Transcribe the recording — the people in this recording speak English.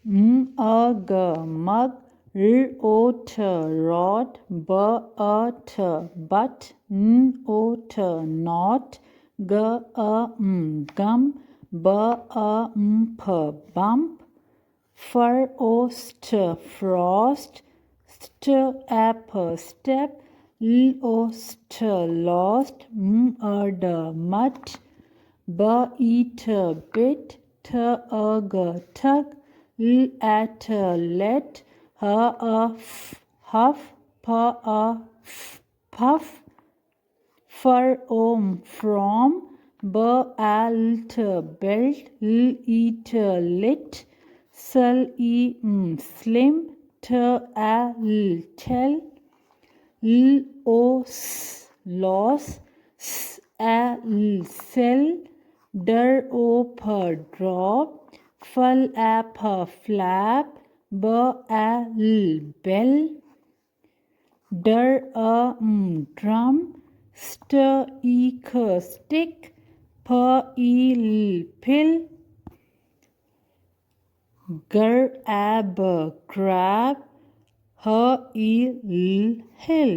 a g mug, r o t rod, b a t but, n o t not, g a gum, b a p bump, fur o st frost, st app step, l o st lost, a d mutt, b e t bit, t a g tug, l at let, h a f huff, p a f puff, fur o from, b a l t belt, l e t lit, sl e slim, t a l tell, l o s loss, s a l sell, der o p drop, fl a p flap, b a l bell, der a drum, st e k stick, p e l pill, gr a b grab, h e l hill.